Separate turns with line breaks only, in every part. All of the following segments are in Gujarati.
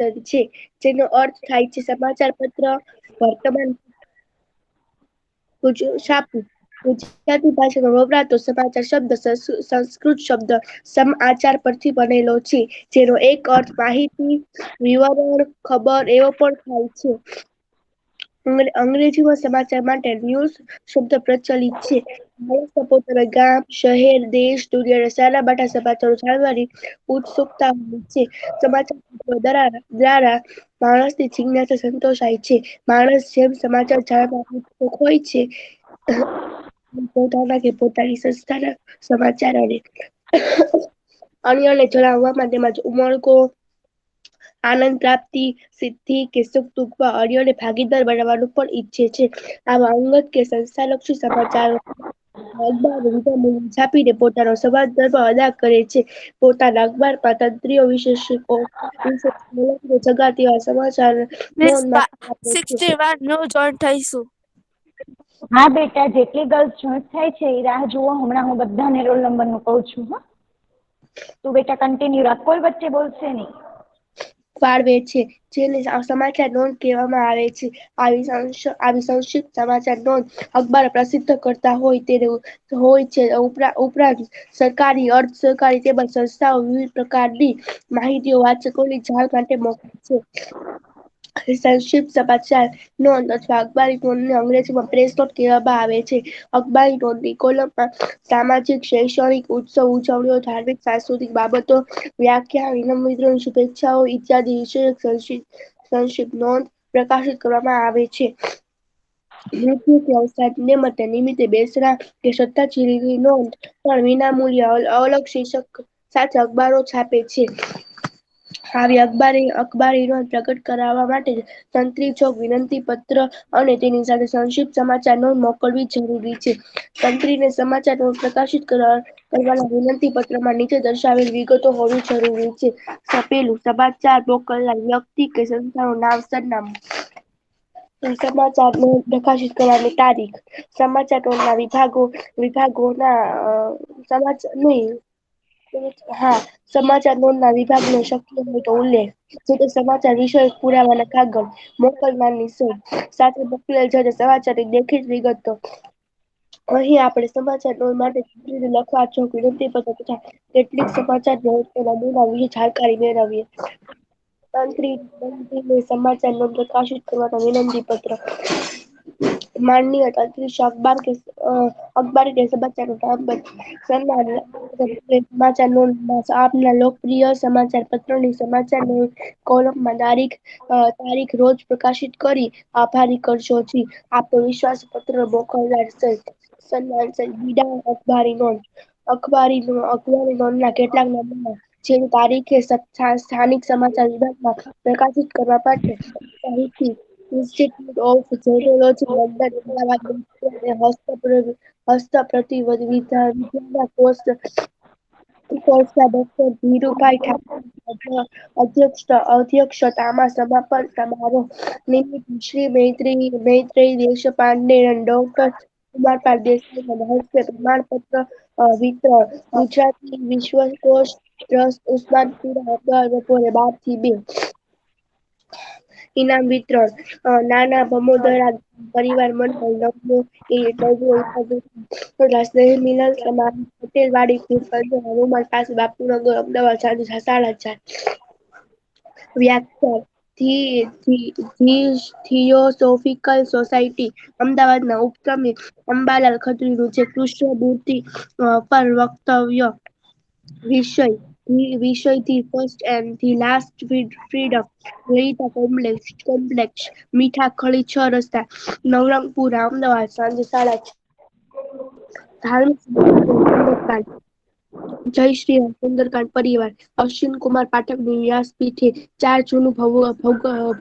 પદ્ધતિ છે, જેનો અર્થ થાય છે સમાચાર પત્ર, વર્તમાન છાપું. ગુજરાતી ભાષામાં વપરાતો સમાચાર શબ્દ સંસ્કૃત શબ્દ સમાચાર પરથી બનેલો છે, જેનો એક અર્થ માહિતી, વિવરણ, ખબર એવો પણ થાય છે. અંગ્રેજીમાં સમાચાર માટે ન્યૂઝ શબ્દ પ્રચલિત છે. પોતાના ગામ, શહેર, દેશ, દુનિયાના સારા મોટા સમાચારો જાણવાની ઉત્સુકતા હોય છે. સમાચાર દ્વારા માણસની જિજ્ઞાસા સંતોષાય છે. માણસ જેમ સમાચાર જાણવા ઉત્સુક હોય છે. પોતાના કે પોતાની સંસ્થાના સમાચાર અન્યને જણાવવામાં તેમજ ઉમળકો, આનંદ પ્રાપ્તિ, સિદ્ધિ કે સુખ દુઃખમાં અન્યોને ભાગીદાર બનાવવાનું પણ ઈચ્છે છે. આવા અંગત કે સંસ્થાલક્ષી સમાચાર છાપીને પોતાનો સમાજ ધર્મ અદા કરે છે. પોતાના અખબારમાં તંત્રીઓ વિશેષકો જગાતી સમાચાર
પ્લીઝ 61 ન્યૂ જોઈન્ટ થઈશું.
હા બેટા, જેટલી ગર્લ્સ જોઈન્ટ થાય છે એ રાહ જુઓ. હમણાં હું બધાને રોલ નંબર નું કહું છું. હા, તું બેટા કન્ટિન્યુ રાખ, કોઈ વચ્ચે બોલશે નહીં.
ફાળવે છે, જેને સમાચાર નોંધ કહેવામાં આવે છે. આવી સંક્ષિપ્ત સમાચાર નોંધ અખબાર પ્રસિદ્ધ કરતા હોય છે. ઉપરાંત સરકારી, અર્ધ સરકારી તેમજ સંસ્થાઓ વિવિધ પ્રકારની માહિતીઓ વાચકોની જાણ માટે મોકલે છે. સંક્ષિપ્ત સમાચાર નોંધ અથવા અખબારી નોંધને અંગ્રેજીમાં પ્રેસ નોટ કહેવામાં આવે છે. અખબારી નોંધની કોલમમાં સામાજિક, શૈક્ષણિક, ઉત્સવ ઉજવણીઓ, ધાર્મિક, સાંસ્કૃતિક બાબતો, વ્યાખ્યા, વિનમ્ર શુભેચ્છાઓ ઇત્યાદિ વિષયક સંક્ષિપ્ત નોંધ પ્રકાશિત કરવામાં આવે છે. મૃત્યુ કે અવસાનને નિમિત્તે બેસરા કે સત્તાચીરીની નોંધ પણ વિનામૂલ્ય અલગ શીર્ષક સાથે અખબારો છાપે છે. આવી અખબારી નોંધ પ્રગટ કરાવવા માટે તંત્રી ચોક વિનંતી પત્ર અને તેની સાથે સંક્ષિપ્ત સમાચાર નોંધ મોકલવી જરૂરી છે. તંત્રીને સમાચાર પ્રકાશિત કરવાના વિનંતી પત્રમાં નીચે દર્શાવેલ વિગતો હોવી જરૂરી છે. પેલું સમાચાર મોકલનાર વ્યક્તિ કે સંસ્થાનું નામ, સરનામું. સમાચાર પ્રકાશિત કરવાની તારીખ, સમાચારોના વિભાગોના સમાચાર નહીં. હા, સમાચાર નોંધના વિભાગનો શક્ય હોય તો ઉલ્લેખ. જો તે સમાચાર વિષય પુરાવાના કાગળ, મોકલનારની સહી સાથે મોકલેલ છે. સમાચારની લેખિત વિગતો. અહીં આપણે સમાચાર નોંધ માટે લખવા વિનંતી પત્ર તથા કેટલીક સમાચાર નમૂના વિશે જાણકારી મેળવીએ. તંત્રી સમાચાર નોંધ પ્રકાશિત કરવાનો વિનંતી પત્ર. માનનીય તંત્રી અખબાર કે સમાચાર સમાચાર નોંધ આપના લોકપ્રિય સમાચાર પત્રોની સમાચાર કોલમમાં તારીખ રોજ પ્રકાશિત કરી આભારી કરશો. આપનો વિશ્વાસ પત્ર મોકલનાર અખબારી નોંધ. અખબારી નોંધના કેટલાક નમૂના જેની તારીખે સ્થાનિક સમાચાર વિભાગમાં પ્રકાશિત કરવા માટે ઇન્સ્ટિટ્યુટ ઓફ ટેકનોલોજી, લંડન, હસ્તપ્રતિ ડોક્ટર ધીરુભાઈ ઠાકોર અધ્યક્ષતામાં સમાપન સમારોહ શ્રી મૈત્રી દેશપાંડે ડોક્ટર કુમારપાળ દેસાઈ પ્રમાણપત્ર વિતરણ ગુજરાતી વિશ્વકોશ ટ્રસ્ટ ઉસ્માનપુરા બપોરે 12 થી 2. ઇનામ વિતરણ નાના ભમોદરા પરિવાર મિલન પટેલવાડી હનુમાન પાસે બાપુનગર અમદાવાદ સાંજે 4:30. વ્યાખ્યા થિયોસોફિકલ સોસાયટી અમદાવાદના ઉપક્રમે અંબાલાલ ખત્રીનું જે કૃષ્ણમૂર્તિ પર વક્તવ્ય વિષય the first and the last freedom Lalita complex મીઠા ખળી 6 રસ્તા નવરંગપુરા અમદાવાદ સાંજે 6:30. ધાર્મિક જય શ્રી સુંદરકાંડ પરિવાર અશ્વિન કુમાર પાઠકની વ્યાસપીઠે 4 જૂન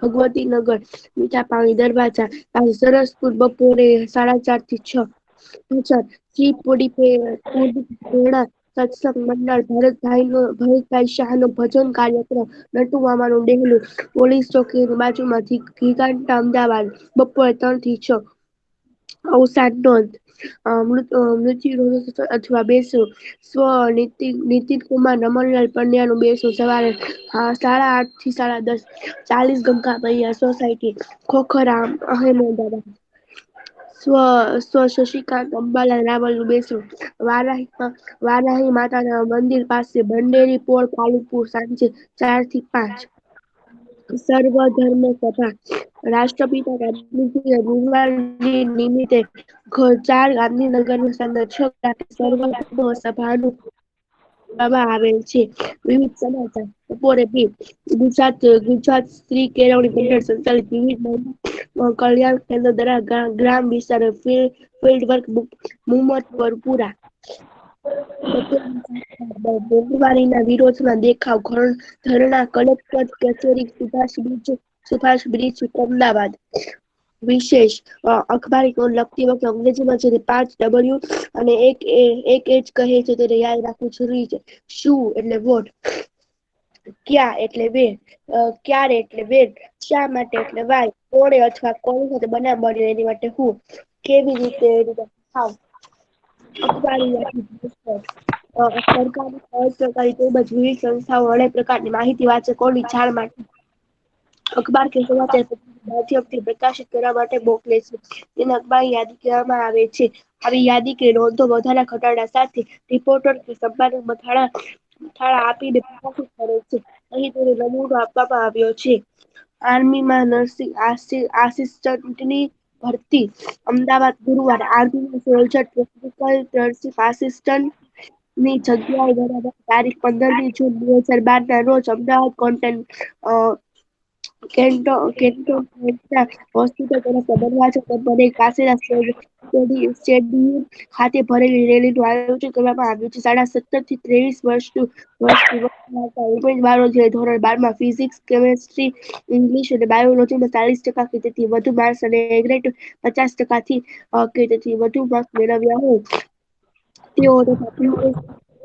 ભગવતીનગર મીઠા પાણી દરવાજા પાસે સરસપુર બપોરે 4:30 થી 6. શ્રી પ્રેરણા સત્સંગ મંડળ ભરતભાઈ શાહનો ભજન કાર્યક્રમ નટુ મામાનું ડેહલું પોલીસ ચોકીની બાજુમાં ઘીઘાટા અમદાવાદ બપોરે 3 થી 6. અવસાન નોંધ મૃત્યુ અથવા બેસો. સ્વ નીતિન કુમાર રમણલાલ પંડ્યાનું બેસો સવારે 8:30 થી 10:30. 40 ગંગા મૈયા સોસાયટી, ખોખરામ, અહેમદાબાદ. સ્વ શશિકાંત અંબાલાલ રાવલનું બેસણું વારાહી માતાના મંદિર પાસે ભંડેરી પોળ કાલુપુર સાંજે 4 થી 5. સર્વધર્મ સભા રાષ્ટ્રપિતા ગાંધીજી નિમિત્તે 4 ગાંધીનગરની સાંજે 6 કલાકે સર્વધર્મ સભાનું આવેલ છે. વિવિધ સમાચાર બપોરે 2 ગુજરાત સ્ત્રી કેળવણી મંડળ સંચાલિત વિવિધ કલ્યાણ કેન્દ્ર દ્વારા ગ્રામ વિસ્તાર ફિલ્ડ વર્ક મુમતપુરા. મોંઘવારીના વિરોધમાં દેખાવ ધરણા કલેક્ટર કચેરી સુભાષ બ્રિજ અમદાવાદ. વિશેષ અખબારી લખતી વખતે અંગ્રેજીમાં છે 5 W અને એક જ કહે છે તેને યાદ રાખવું જરૂરી છે. શું એટલે વોટ, ક્યાં એટલે વેર, ક્યારે એટલે વેર, શા માટે એટલે વાય, કોણે અથવા કોની સાથે બનાવ બન્યો એની માટે હું, કેવી રીતે હાવ. સરકારી અસરકારી તેમજ વિવિધ સંસ્થાઓ અનેક પ્રકારની માહિતી વાચકોની જાણ માટે અખબાર કે સમાચાર માધ્યમથી પ્રકાશિત કરવા માટે મોકલે છે. તેને અખબારની યાદી કહેવામાં આવે છે. આવી યાદી કે નોંધો વધારા ઘટાડા સાથે રિપોર્ટર કે સંપાદક મથાળા આપીને પ્રકાશિત કરે છે. અહીં તેનો નમૂનો આપવામાં આવ્યો છે. આર્મીમાં નર્સિંગ આસિસ્ટન્ટની ભરતી અમદાવાદ ગુરુવારે આર્મીમાં આસિસ્ટન્ટ ની જગ્યાએ બરાબર તારીખ 15મી જૂન 2012 ના રોજ અમદાવાદ હોસ્પિટલ તરફ ખાતે ભરેલી રેલીનું આયોજન કરવામાં આવ્યું છે. 17 થી 23 ઉમેદવારો જે ધોરણ 12 માં ફિઝિક્સ, કેમેસ્ટ્રી, ઇંગ્લિશ અને બાયોલોજીમાં 40% તેથી વધુ માર્ક્સ અને એગ્રેડ 50% થી વધુ માર્ક્સ મેળવ્યા હોય તેઓ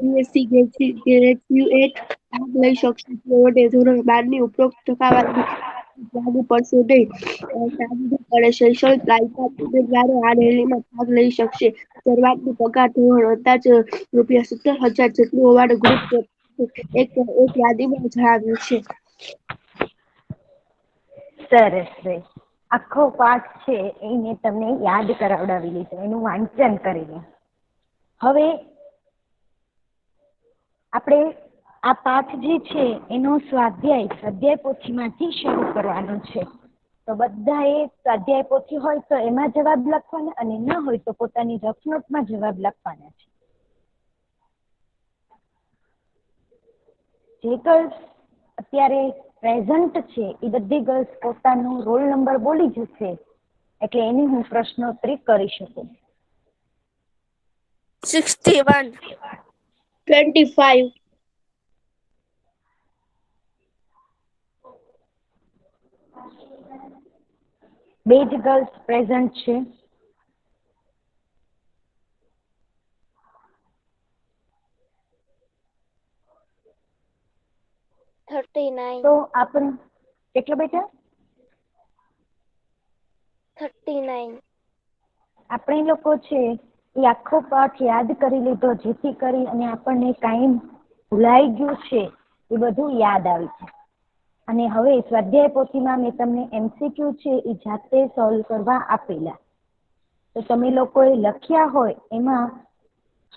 BSc ગ્રેજ્યુએટ ભાગ લઈ શકશે. તેઓને ધોરણ 12 ની ઉપરોક્ત ટકાવારી લાગુ પડશે નહીં. શૈક્ષણિક લાયકાત ઉમેદવારો આ રેલીમાં ભાગ લઈ શકશે. શરૂઆતની પગાર ધોરણ અંદાજે ₹17,000 જેટલું હોવાનું ગ્રુપ એક યાદીમાં જણાવ્યું છે.
સરસ રે. આખો પાઠ છે એ મેં તમને યાદ કરાવડાવી લીધો, એનું વાંચન કરીને. હવે આપણે આ પાઠ જે છે એનો સ્વાધ્યાય પોથીમાંથી શરૂ કરવાનો છે. તો બધાએ સ્વાધ્યાય પોથી હોય તો એમાં જવાબ લખવાના અને ન હોય તો પોતાની રફ નોટમાં જવાબ લખવાના છે. જે ગર્લ્સ અત્યારે પ્રેઝન્ટ છે એ બધી ગર્લ્સ પોતાનો રોલ નંબર બોલી જશે એટલે એની હું પ્રશ્નોત્તરી કરી શકું.
61
25
બે જ ગર્લ્સ પ્રેઝન્ટ છે. તો આપણે કેટલો બેટા
39
આપણે લોકો છે એ આખો પાઠ યાદ કરી લીધો જેથી કરી અને આપણને કાંઈ ભૂલાઈ ગયું છે એ બધું યાદ આવી છે. અને હવે સ્વાધ્યાય પોથીમાં મેં તમને MCQ છે એ જાતે સોલ્વ કરવા આપેલા. તો તમે લોકોએ લખ્યા હોય એમાં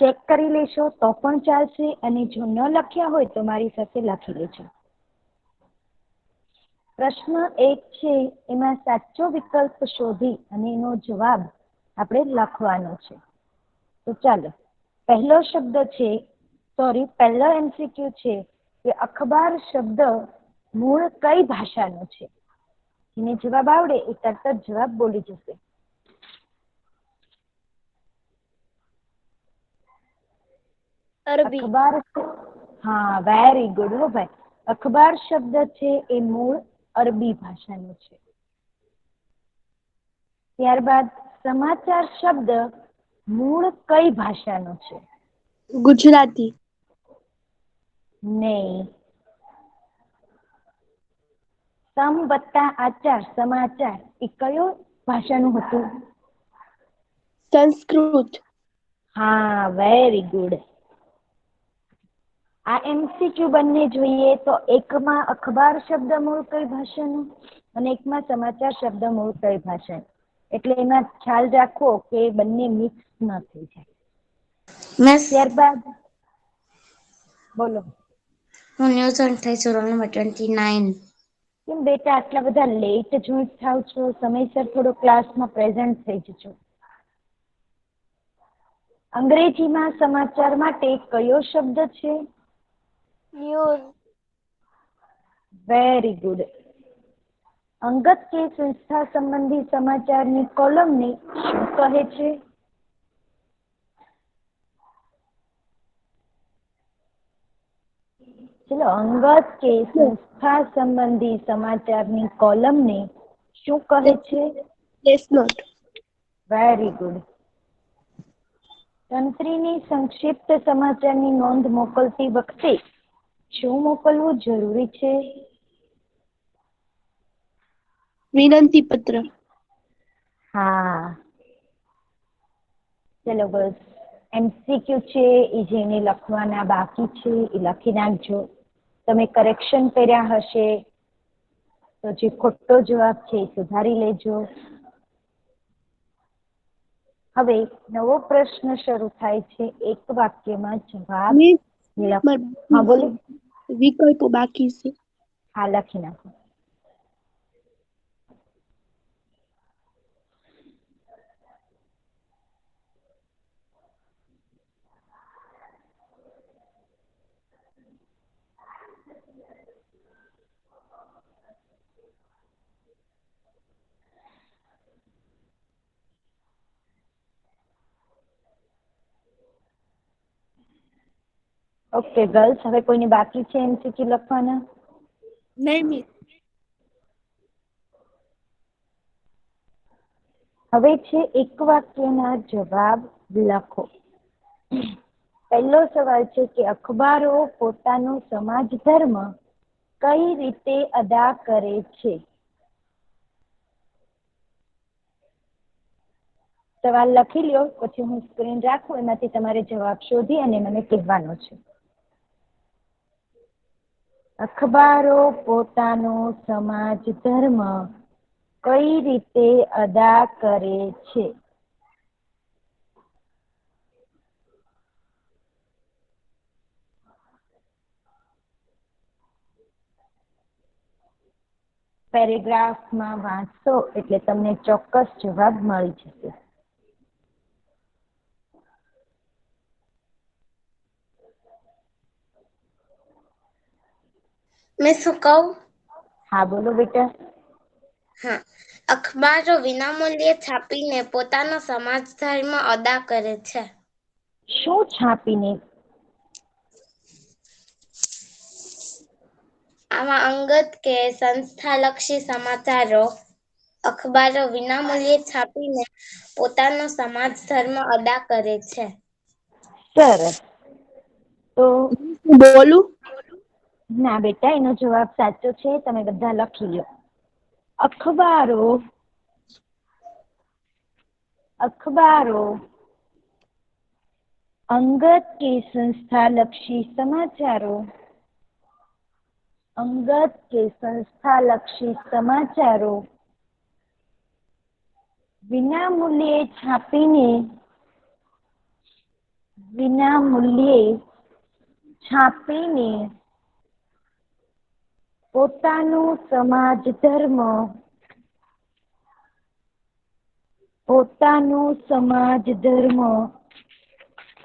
ચેક કરી લેશો તો પણ ચાલશે અને જો ન લખ્યા હોય તો મારી સાથે લખી લેજો. પ્રશ્ન 1 છે એમાં સાચો વિકલ્પ શોધી અને એનો જવાબ આપણે લખવાનો છે. તો ચાલો પહેલો MCQ છે કે અખબાર શબ્દ મૂળ કઈ ભાષાનો છે? જેને જવાબ આવડે એ તરત જ જવાબ બોલી જશે.
અરબી.
અખબાર, હા વેરી ગુડ હો ભાઈ. અખબાર શબ્દ છે એ મૂળ અરબી ભાષાનો છે. ત્યારબાદ સમાચાર શબ્દ મૂળ કઈ ભાષાનો છે?
ગુજરાતી.
નહીં. સમ વત્તા આચાર સમાચાર એ કયો ભાષાનું હતું?
સંસ્કૃત.
હા, વેરી ગુડ. આ MCQ બંને જોઈએ તો એકમાં અખબાર શબ્દ મૂળ કઈ ભાષાનું અને એકમાં સમાચાર શબ્દ મૂળ કઈ ભાષાનું, એટલે એમાં ખ્યાલ રાખવો કે બંને મિક્સ ન થઈ જાય. ત્યારબાદ બોલો.
હું ન્યૂઝ 28 રોલ નંબર 29.
કેમ બેટા આટલા બધા લેટ જોઈન્ટ થાવ છો? સમયસર થોડો ક્લાસમાં પ્રેઝન્ટ થઈ જજો. અંગ્રેજીમાં સમાચાર માટે કયો શબ્દ છે?
ન્યૂઝ.
Very good. અંગત કે સંસ્થા સંબંધી સમાચારની કોલમને શું કહે છે? ચલો, અંગત કે સંસ્થા સંબંધી સમાચારની કોલમને શું કહે છે?
Press note.
Very good. તંત્રીની સંક્ષિપ્ત સમાચારની નોંધ મોકલતી વખતે શું મોકલવું જરૂરી છે?
વિનંતી પત્ર.
હા. ચલો બસ, MCQ છે એ જેને લખવાના બાકી છે એ લખી નાખજો. તમે કરેક્શન કર્યા હશે તો જે ખોટો જવાબ છે એ સુધારી લેજો. હવે નવો પ્રશ્ન શરૂ થાય છે. એક વાક્યમાં જવાબ હા બોલો.
વિકલ્પો બાકી છે.
હા, લખી નાખો. ઓકે ગર્લ્સ, હવે કોઈને બાકી છે MCQ લખવાના?
નહીં મિસ.
હવે છે એક વાક્યના જવાબ લખો. પહેલો સવાલ છે કે અખબારો પોતાનો સમાજ ધર્મ કઈ રીતે અદા કરે છે? સવાલ લખી લ્યો, પછી હું સ્ક્રીન રાખું, એમાંથી તમારે જવાબ શોધી અને મને કહેવાનો છે. અખબારો પોતાનો સમાજ ધર્મ કઈ રીતે અદા કરે છે? પેરેગ્રાફમાં વાંચશો એટલે તમને ચોક્કસ જવાબ મળી જશે.
મેં શું કહું?
હા બોલો બેટા.
હા, અખબારો વિનામૂલ્યે છાપીને પોતાનો સમાજ ધર્મ અદા કરે છે.
શું છાપીને?
આમાં અંગત કે સંસ્થાલક્ષી સમાચારો અખબારો વિનામૂલ્યે છાપીને પોતાનો સમાજ ધર્મ અદા કરે છે.
સરસ. તો
બોલું?
ના બેટા, એનો જવાબ સાચો છે. તમે બધા લખી લો. અખબારો અંગત કે સંસ્થાલક્ષી સમાચારો વિનામૂલ્યે છાપીને પોતાનો સમાજ ધર્મ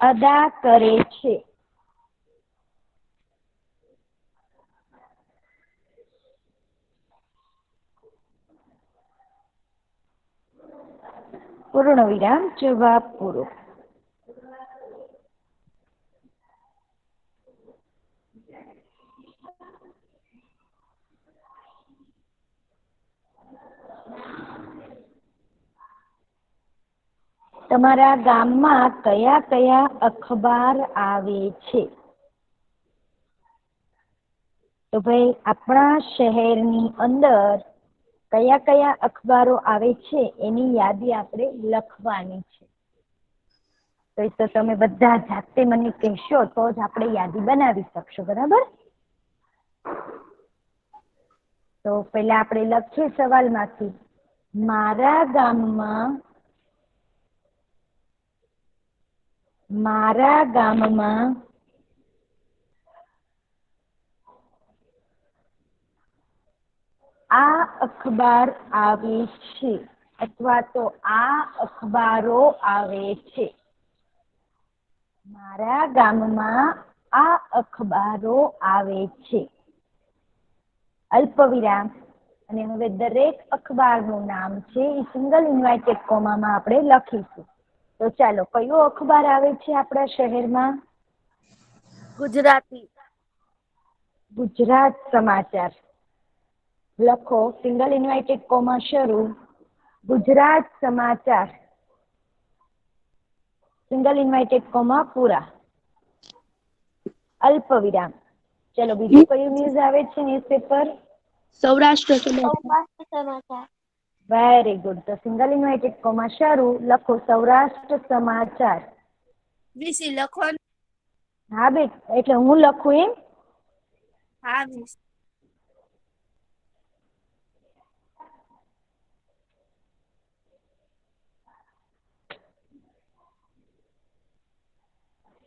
અદા કરે છે. પૂર્ણ વિરામ. જવાબ પૂરો. તમારા ગામમાં કયા કયા અખબાર આવે છે? તો ભાઈ, આપણા શહેરની અંદર કયા કયા અખબારો આવે છે એની યાદી આપણે લખવાની છે. તો એ તો તમે બધા જાતે મને કહેશો તો જ આપણે યાદી બનાવી શકશો, બરાબર? તો પહેલા આપણે લખીએ સવાલમાંથી, મારા ગામમાં આ અખબાર આવે છે અથવા તો આ અખબારો આવે છે. મારા ગામમાં આ અખબારો આવે છે. અલ્પવિરામ. અને હવે દરેક અખબારનું નામ છે એ સિંગલ ઇન્વાઇટેડ કોમામાં આપણે લખીશું. તો ચાલો, કયો અખબાર આવે છે આપણા શહેરમાં?
ગુજરાતી.
ગુજરાત સમાચાર. લખો, સિંગલ ઇન્વાઇટેડ કોમા શરૂ, ગુજરાત સમાચાર, સિંગલ ઇન્વાઇટેડ કોમા પૂરા, અલ્પ વિરામ. ચલો, બીજું કયું ન્યૂઝ આવે છે ન્યૂઝપેપર?
સૌરાષ્ટ્ર સમાચાર.
સૌરાષ્ટ્ર સમાચાર.
Very good. તો સિંગલ ઇન્વાઇટેડ કોમા શરૂ, લખો સૌરાષ્ટ્ર સમાચાર.
વીસી લખો ને.
હા બેટ, એટલે હું લખું એમ?
હા વીસ.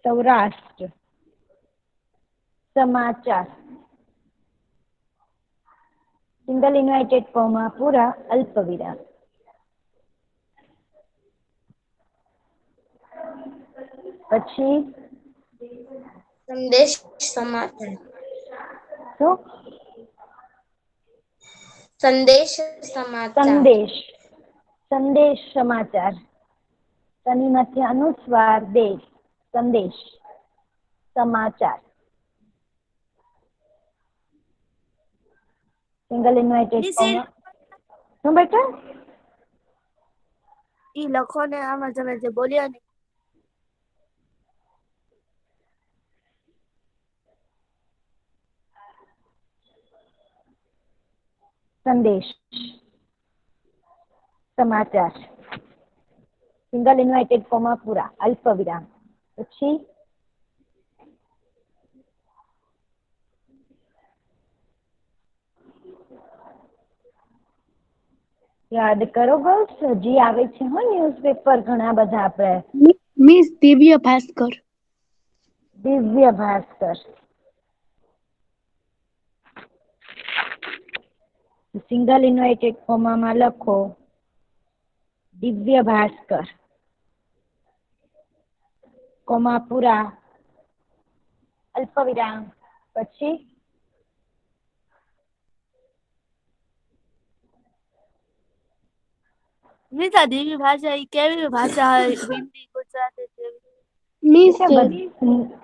સૌરાષ્ટ્ર સમાચાર, સિંગલ ઇન્વાઇટેડ કોમા પૂરા, અલ્પ વિરામ. પછી
સંદેશ સમાચાર.
શું?
સંદેશ સમાચાર.
સંદેશ સમાચાર. શની મધ્ય અનુસ્વાર દેશ, સંદેશ સમાચાર, સિંગલ ઇન્વાઇટેડ
વીસી
કોમા. શું બેટા?
ઈ લખો ને, આમાં તમે જે બોલ્યા ને.
સંદેશ સમાચાર, સિંગલ ઇન્વાઇટેડ કોમા પૂરા, અલ્પ વિરામ. પછી યાદ કરો ગર્લ્સ, હજી આવે છે હો ન્યૂઝપેપર ઘણા બધા. આપણે
miss Divya Bhaskar.
Divya Bhaskar. Single invited કોમામાં લખો દિવ્ય ભાસ્કર, કોમા પૂરા, અલ્પ વિરામ. પછી
મીઠા દેવી ભાષા ઈ કેવી ભાષા હોય? હિન્દી, ગુજરાતી જેવી.
મિસ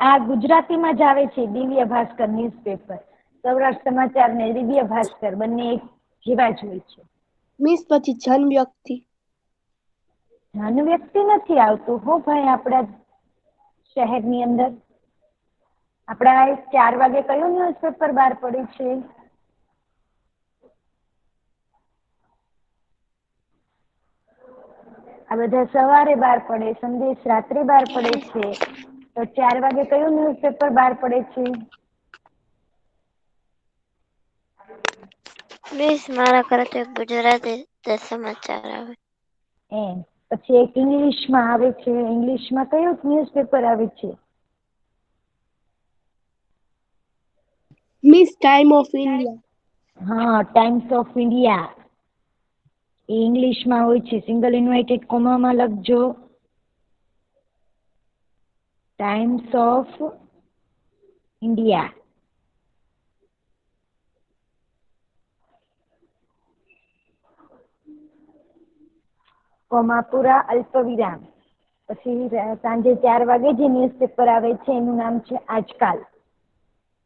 આ ગુજરાતીમાં જ આવે છે દિવ્ય ભાસ્કર ન્યૂઝપેપર. સૌરાષ્ટ્ર સમાચાર ને દિવ્ય ભાસ્કર બંને એક જેવા જ હોય છે.
મિસ પછી જન વ્યક્તિ.
ધન વ્યક્તિ નથી આવતું હો ભાઈ આપણા શહેરની અંદર. આપણા 4 વાગે કયું ન્યૂઝપેપર બહાર પડ્યું છે? આ બધા સવારે બહાર પડે, સંદેશ રાત્રે બહાર પડે છે. તો 4 વાગે કયું ન્યૂઝપેપર બહાર પડે છે?
મિસ મારા ઘરે તો ગુજરાતી સમાચાર આવે.
પછી એક ઇંગ્લિશમાં આવે છે. ઇંગ્લિશમાં કયું ન્યૂઝપેપર આવે છે?
Miss time of India.
હા, ટાઈમ્સ ઓફ ઇન્ડિયા. એ ઇંગ્લિશમાં હોય છે. સિંગલ ઇન્વાઇટેડ કોમામાં લખજો ટાઈમ્સ ઓફ ઇન્ડિયા. કોમા પૂરા, અલ્પ વિરામ. પછી સાંજે 4 વાગે જે ન્યૂઝપેપર આવે છે એનું નામ છે આજકાલ.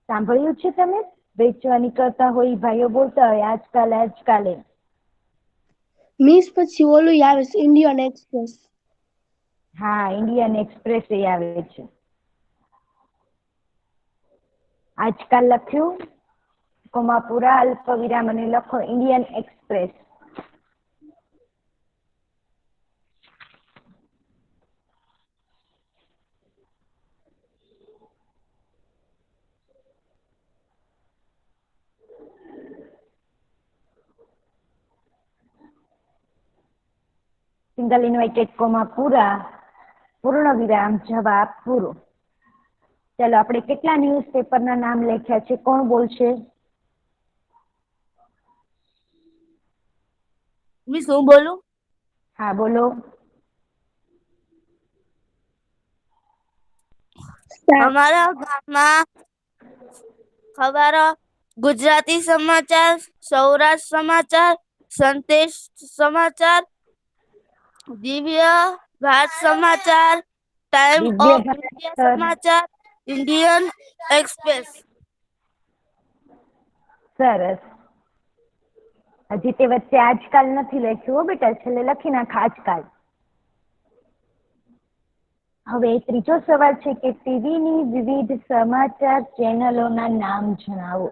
સાંભળ્યું છે તમે? વેચવા નીકળતા હોય ભાઈઓ બોલતા હોય આજકાલ આજકાલે.
મિસ પછી ઓલું આવે છે ઇન્ડિયન એક્સપ્રેસ.
હા, ઇન્ડિયન એક્સપ્રેસ એ આવે છે. આજકાલ લખ્યું, કોમા પૂરા, અલ્પ વિરામ અને લખો Indian express. Single inverted comma પૂરા, પૂર્ણ વિરામ, જવાબ પૂરો. ચાલો આપણે કેટલા ન્યૂઝપેપરના નામ લખ્યા છે, કોણ બોલશે?
મિસ હું બોલું?
હા બોલો.
અમારા ગામમાં ખબર, ગુજરાતી સમાચાર, સૌરાષ્ટ્ર સમાચાર, સંદેશ સમાચાર, દિવ્ય ભારત સમાચાર, ટાઈમ
દિવ્ય
ઓફ ઇન્ડિયા
ભારત.
સમાચાર, ઇન્ડિયન એક્સપ્રેસ.
સરસ. હજી તે વચ્ચે આજકાલ નથી લખ્યું હો બેટા, છેલ્લે લખી નાખ આજકાલ. હવે ત્રીજો સવાલ છે કે ટીવીની વિવિધ સમાચાર ચેનલોના નામ જણાવો.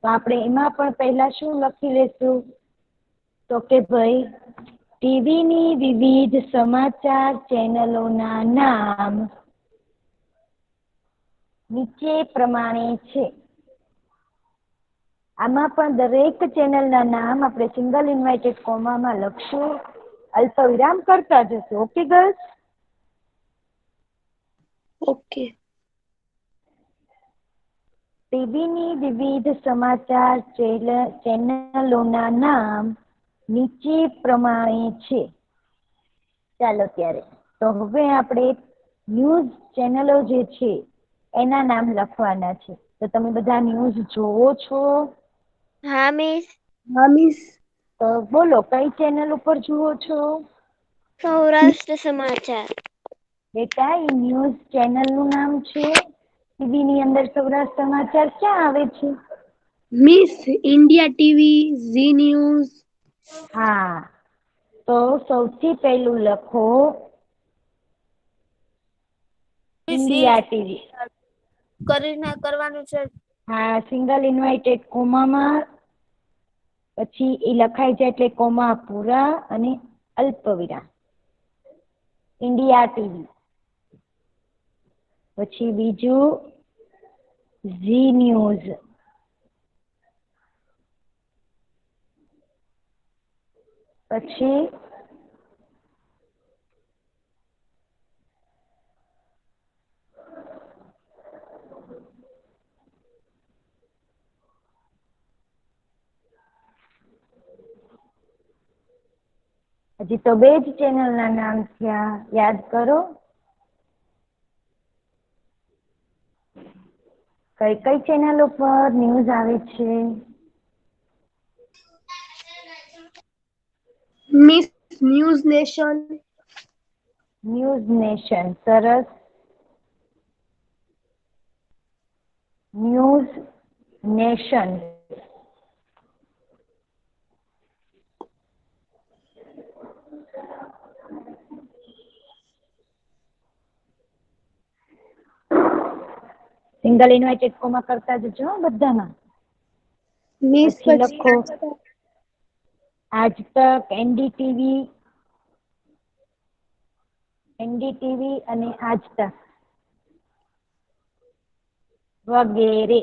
તો આપણે એમાં પણ પહેલા શું લખી લેશું? તો કે ભાઈ ટીવીની વિવિધ સમાચાર ચેનલોના નામ નીચે પ્રમાણે છે. આમાં પણ દરેક ચેનલના નામ આપણે સિંગલ ઇન્વાઇટેડ કોમામાં લખશું, અલ્પ વિરામ કરતા જશું. Okay girls?
ઓકે.
ટીવીની વિવિધ સમાચાર ચેનલોના નામ નીચે પ્રમાણે છે. ચાલો ત્યારે તો હવે આપણે ન્યૂઝ ચેનલો જે છે એના નામ લખવાના છે. તો તમે બધા ન્યૂઝ જોવો છો?
હા મિસ.
હા મિસ.
તો બોલો કઈ ચેનલ ઉપર જુઓ છો?
સૌરાષ્ટ્ર સમાચાર.
બેટા એ ન્યૂઝ ચેનલનું નામ છે. ટીવીની અંદર સૌરાષ્ટ્ર સમાચાર ક્યાં આવે છે?
Miss India TV, Zee news.
હા, તો સૌથી પહેલું લખો ઇન્ડિયા ટીવી.
કરીને કરવાનું છે.
હા, સિંગલ ઇન્વાઇટેડ કોમામાં, પછી એ લખાઈ જાય એટલે કોમા પૂરા અને અલ્પ વિરામ. India TV. પછી બીજું ઝી ન્યૂઝ. પછી હજી તો બે જ ચેનલના નામ થયા, યાદ કરો. કઈ કઈ ચેનલ ઉપર ન્યૂઝ આવે છે?
Miss news nation.
News nation. સરસ. News nation. Single inverted comma કરતા જજો બધામાં.
મિસ
પછી
પછી
લખો આજ તક, એનડીટીવી અને આજ તક વગેરે.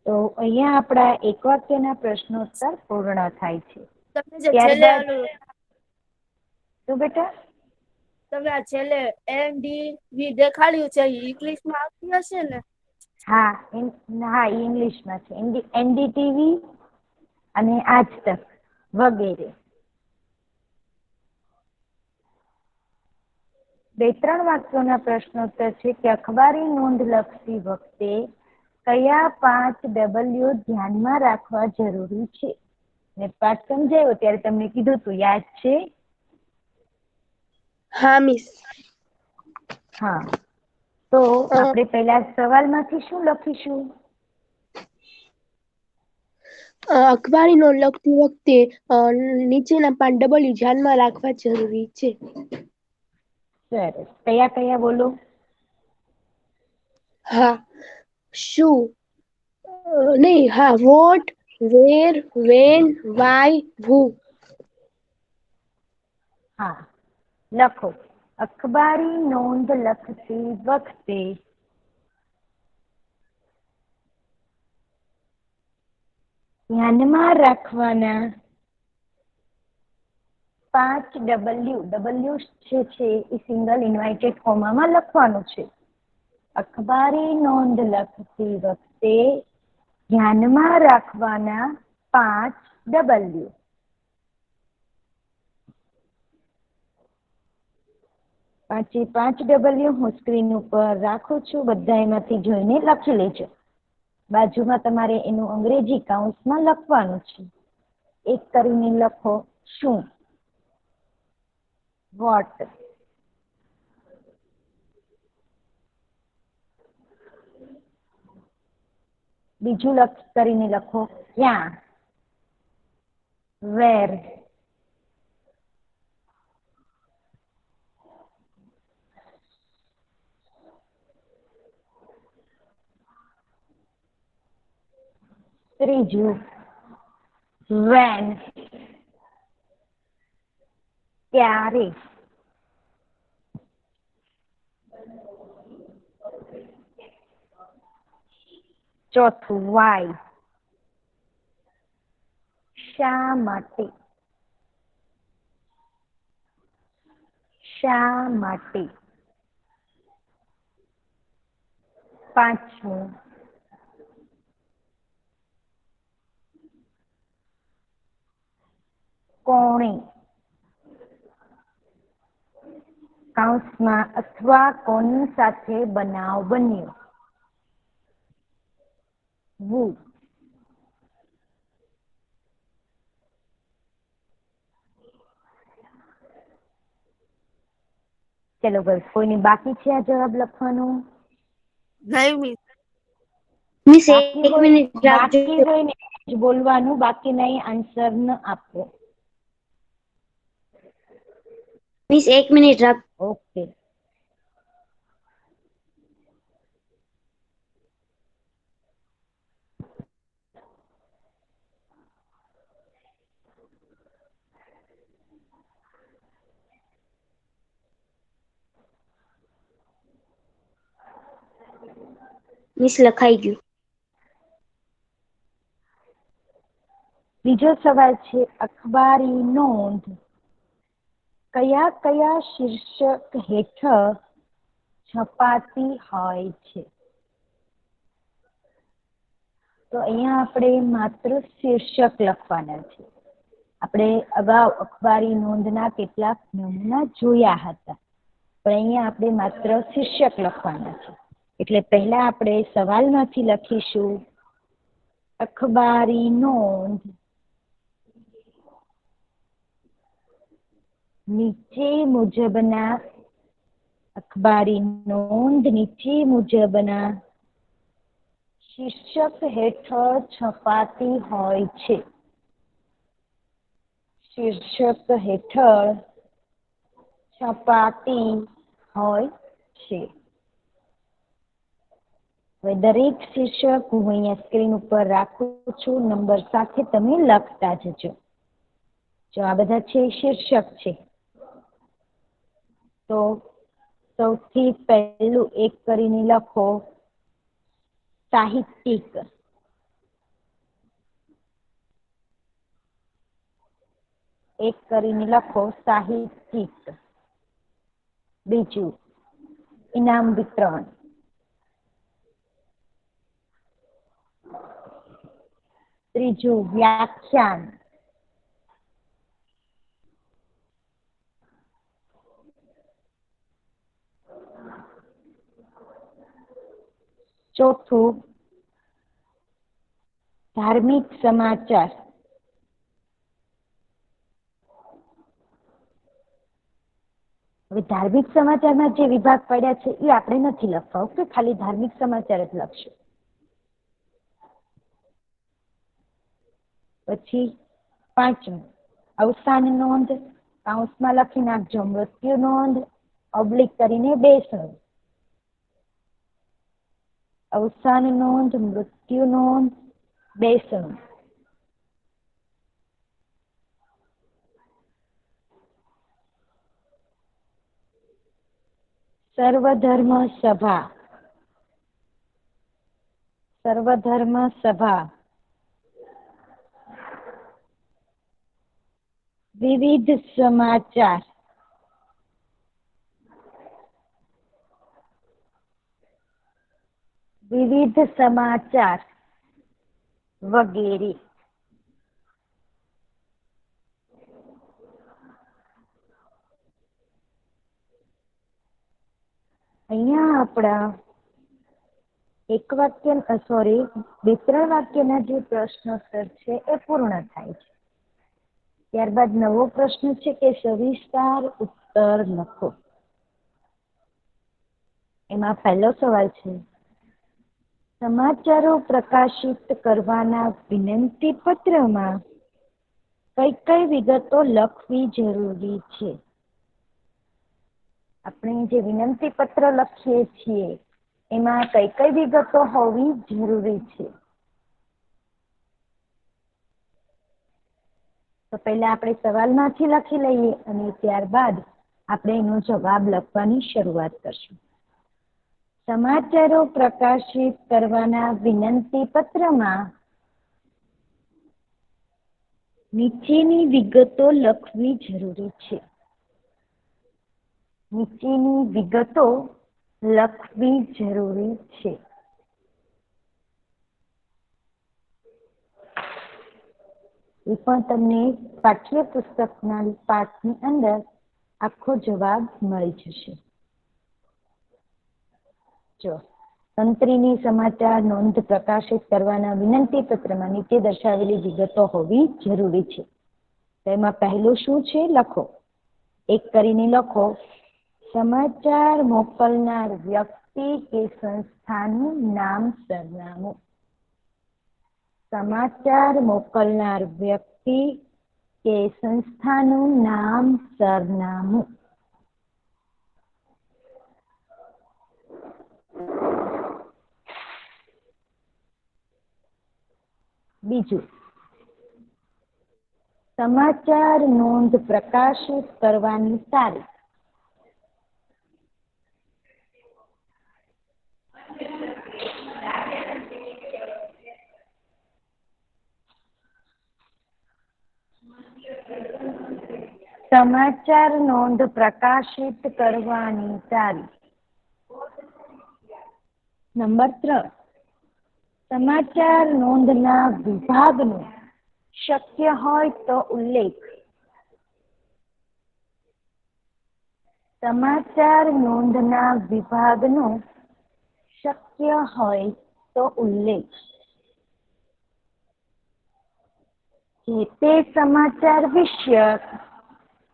તો અહીંયા આપણા એક વાક્યના પ્રશ્નોત્તર પૂર્ણ થાય છે.
તમે જે છેલ્લે
ત્યારબાદ
ઓલું
શું બેટા?
તમે આ છેલ્લે એનડીવી દેખાડ્યું છે, ઇંગ્લિશમાં આવતી હશે ને?
હા, હા ઇંગ્લિશમાં છે. એનડીટીવી અને આજ તક વગેરે. બે ત્રણ વાક્યોના પ્રશ્નોત્તર છે કે અખબારી નોંધ લખતી વખતે કયા 5 W ધ્યાનમાં રાખવા જરૂરી છે? ને પાઠ સમજાયો ત્યારે તમને કીધું તું, યાદ છે?
હા મિસ.
હા, તો આપણે પહેલા સવાલમાંથી શું લખીશું?
અખબારી નોંધ લખતી વખતે નીચેના 5 W ધ્યાનમાં રાખવા જરૂરી છે.
સરસ. કયા કયા બોલો?
હા, શું, નહીં, હા, વોટ, વેર, વેન, વાય, હુ.
હા, લખો. અખબારી નોંધ લખતી વખતે ધ્યાનમાં રાખવાના 5 W જે છે એ સિંગલ ઇન્વાઇટેડ કોમામાં લખવાનું છે. અખબારી નોંધ લખતી વખતે ધ્યાનમાં રાખવાના 5 W. પાંચે 5 W હું સ્ક્રીન ઉપર રાખું છું. બધા એમાંથી જોઈને લખી લેજો. બાજુમાં તમારે એનું અંગ્રેજી કાઉન્સમાં લખવાનું છે. એક કરીને લખો શું, વોટ. બીજું કરીને લખો ક્યાં, વેર. ત્રીજું વેન, ક્યારે. ચોથું વાય, શા માટે. શા માટે. પાંચમું કોણે, કૌંસમાં અથવા કોની સાથે બનાવ બન્યો. વુ. ચલો બસ, કોઈની બાકી છે આ જવાબ લખવાનું?
નહીં મિસ.
મિસ
બાકી
એક
હોય
મિનિટ રાખજો.
બાકી હોય ને જ બોલવાનું, બાકી નહીં આન્સર ન આપવો.
મિસ એક મિનિટ રાખ.
ઓકે.
મિસ લખાઈ ગયું.
બીજો સવાલ છે અખબારી નોંધ કયા કયા શીર્ષક હેઠળ છપાતી હોય છે? તો અહીંયા આપણે માત્ર શીર્ષક લખવાના છે. આપણે અગાઉ અખબારી નોંધના કેટલાક નમૂના જોયા હતા, પણ અહીંયા આપણે માત્ર શીર્ષક લખવાના છે. એટલે પહેલા આપણે સવાલમાંથી લખીશું અખબારી નોંધ નીચે મુજબના અખબારી નોંધ નીચે મુજબના શીર્ષક હેઠળ છપાતી હોય છે. શીર્ષક હેઠળ છપાતી હોય છે. હવે દરેક શીર્ષક હું અહીંયા સ્ક્રીન ઉપર રાખું છું, નંબર સાથે તમે લખતા જજો. જો આ બધા છે શીર્ષક છે, તો સૌથી પહેલું એક કરીને લખો સાહિત્યિક. એક કરીને લખો સાહિત્યિક. બીજું ઇનામ વિતરણ. ત્રીજું વ્યાખ્યાન. ચોથું ધાર્મિક સમાચાર. હવે ધાર્મિક સમાચારમાં જે વિભાગ પડ્યા છે એ આપણે નથી લખવા. ઓકે, ખાલી ધાર્મિક સમાચાર જ લખશું. પછી પાંચમું અવસાન નોંધ, કાઉન્સમાં લખી નાખજો મૃત્યુ નોંધ, ઓબ્લિક કરીને બેસણું. અવસાન નોંધ, મૃત્યુ નોંધ, બેસણું. સર્વધર્મ સભા. સર્વધર્મ સભા. વિવિધ સમાચાર. વિવિધ સમાચાર વગેરે. અહીંયા આપણા એક વાક્ય બે ત્રણ વાક્યના જે પ્રશ્નોત્તર છે એ પૂર્ણ થાય છે. ત્યારબાદ નવો પ્રશ્ન છે કે સવિસ્તાર ઉત્તર લખો. એમાં પહેલો સવાલ છે, સમાચારો પ્રકાશિત કરવાના વિનંતી પત્રમાં કઈ કઈ વિગતો લખવી જરૂરી છે? આપણે જે વિનંતી પત્ર લખીએ છીએ એમાં કઈ કઈ વિગતો હોવી જરૂરી છે? તો પહેલા આપણે સવાલમાંથી લખી લઈએ અને ત્યારબાદ આપણે એનો જવાબ લખવાની શરૂઆત કરશું. સમાચારો પ્રકાશિત કરવાના વિનંતી પત્રમાં નીચેની વિગતો લખવી જરૂરી છે. નીચેની વિગતો લખવી જરૂરી છે. એ પણ તમને પાઠ્યપુસ્તકના પાઠની અંદર આખો જવાબ મળી જશે. જો તંત્રીની સમાચાર નોંધ પ્રકાશિત કરવાના વિનંતી પત્રમાં નીચે દર્શાવેલી વિગતો હોવી જરૂરી છે. તો એમાં પહેલું શું છે? લખો. એક કરીને લખો, સમાચાર મોકલનાર વ્યક્તિ કે સંસ્થાનું નામ સરનામું. સમાચાર મોકલનાર વ્યક્તિ કે સંસ્થાનું નામ સરનામું. બીજું, સમાચાર નોંધ પ્રકાશિત કરવાની તારીખ. સમાચાર નોંધ પ્રકાશિત કરવાની તારીખ. નંબર 3, સમાચાર નોંધના વિભાગનો શક્ય હોય તો ઉલ્લેખ. સમાચાર નોંધના વિભાગનો શક્ય હોય તો ઉલ્લેખ. જે તે સમાચાર વિષયક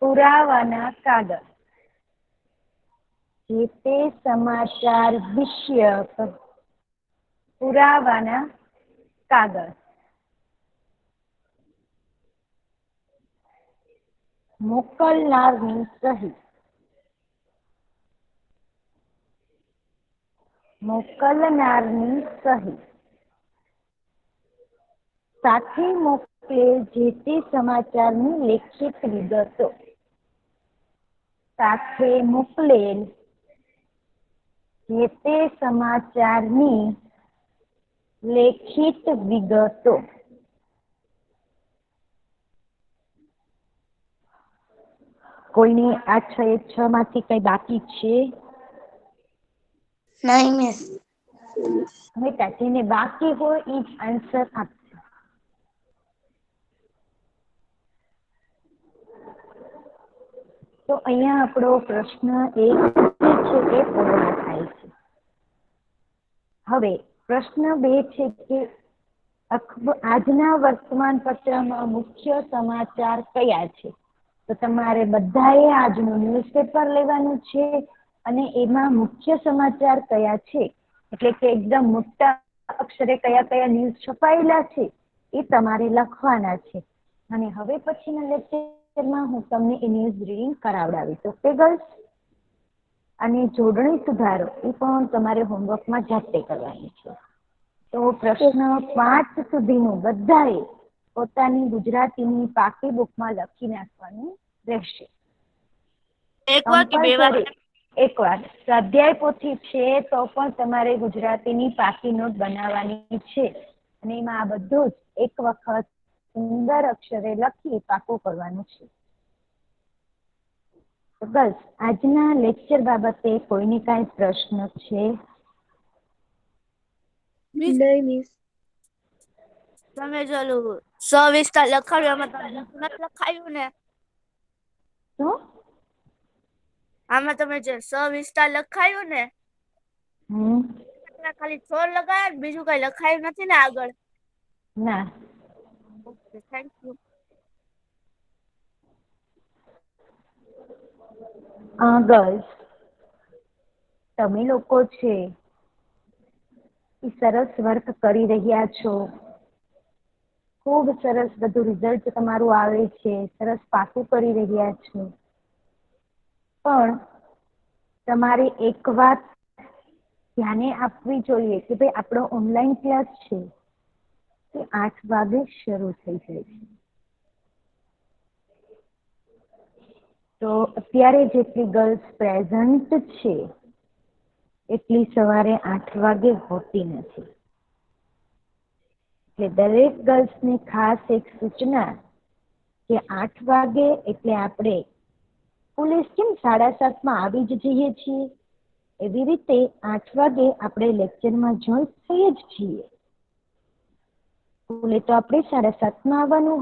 પુરાવાના કાગળ. જે તે સમાચાર વિષયક પુરાવાના કાગળ. મોકલનારની સહી. મોકલનારની સહી. સાથે મોકલેલ જે તે સમાચારની લેખિત વિગતો. સાથે મોકલેલ જે તે સમાચારની લેખિત વિગતો. કોઈને આ 6 માંથી કઈ બાકી છે?
નહીં મિસ.
બેટા, જેને બાકી હોય એ જ આન્સર આપશે. તો અહીંયા આપણો પ્રશ્ન 1 છે એ પૂર્ણ થાય છે. હવે પ્રશ્ન 2 છે કે આજના વર્તમાન પત્રમાં મુખ્ય સમાચાર કયા છે? તો તમારે બધાએ આજનું ન્યૂઝપેપર લેવાનું છે અને એમાં મુખ્ય સમાચાર કયા છે એટલે કે એકદમ મોટા અક્ષરે કયા કયા ન્યૂઝ છપાયેલા છે એ તમારે લખવાના છે. અને હવે પછીના લેક્ચરમાં હું તમને એ ન્યૂઝ રીડિંગ કરાવડાવીશ. Okay girls? અને જોડણી સુધારો એ પણ તમારે હોમવર્કમાં જાતે કરવાની છે. તો પ્રશ્ન 5 સુધીનું બધાએ પોતાની ગુજરાતીની પાકી બુકમાં લખી નાખવાનું રહેશે. એકવાર સ્વાધ્યાય પોથી છે તો પણ તમારે ગુજરાતીની પાકી નોટ બનાવવાની છે અને એમાં આ બધું જ એક વખત સુંદર અક્ષરે લખી પાકું કરવાનું છે. તો બસ આજના લેક્ચર બાબતે કોઈને કાંઈ પ્રશ્ન છે?
મિસ
નહીં મિસ.
તમે જો સવિસ્તાર લખાવ્યું એમાં તમે નથી લખાયું ને?
તો
આમાં તમે જે સવિસ્તાર લખાયું ને ખાલી છોડ લગાવ્યા, બીજું કઈ લખાયું નથી ને આગળ?
ના.
Okay, thank you.
ગર્લ્સ, તમે લોકો છે એ સરસ વર્ક કરી રહ્યા છો, ખૂબ સરસ બધું રિઝલ્ટ તમારું આવે છે, સરસ પાકું કરી રહ્યા છો. પણ તમારે એક વાત ધ્યાને આપવી જોઈએ કે ભાઈ આપણો ઓનલાઈન ક્લાસ છે તે 8 વાગે શરૂ થઈ જાય છે. તો અત્યારે જેટલી ગર્લ્સ પ્રેઝન્ટ છે એટલી સવારે 8 વાગે હોતી નથી. એટલે દરેક ગર્લ્સને ખાસ એક સૂચના કે 8 વાગે એટલે આપણે પોલીસ કેમ 7:30 આવી જ જઈએ છીએ એવી રીતે 8 વાગે આપણે લેક્ચરમાં જોઈન થઈ જ છીએ. સ્કૂલે તો આપણે 7:30 આવવાનું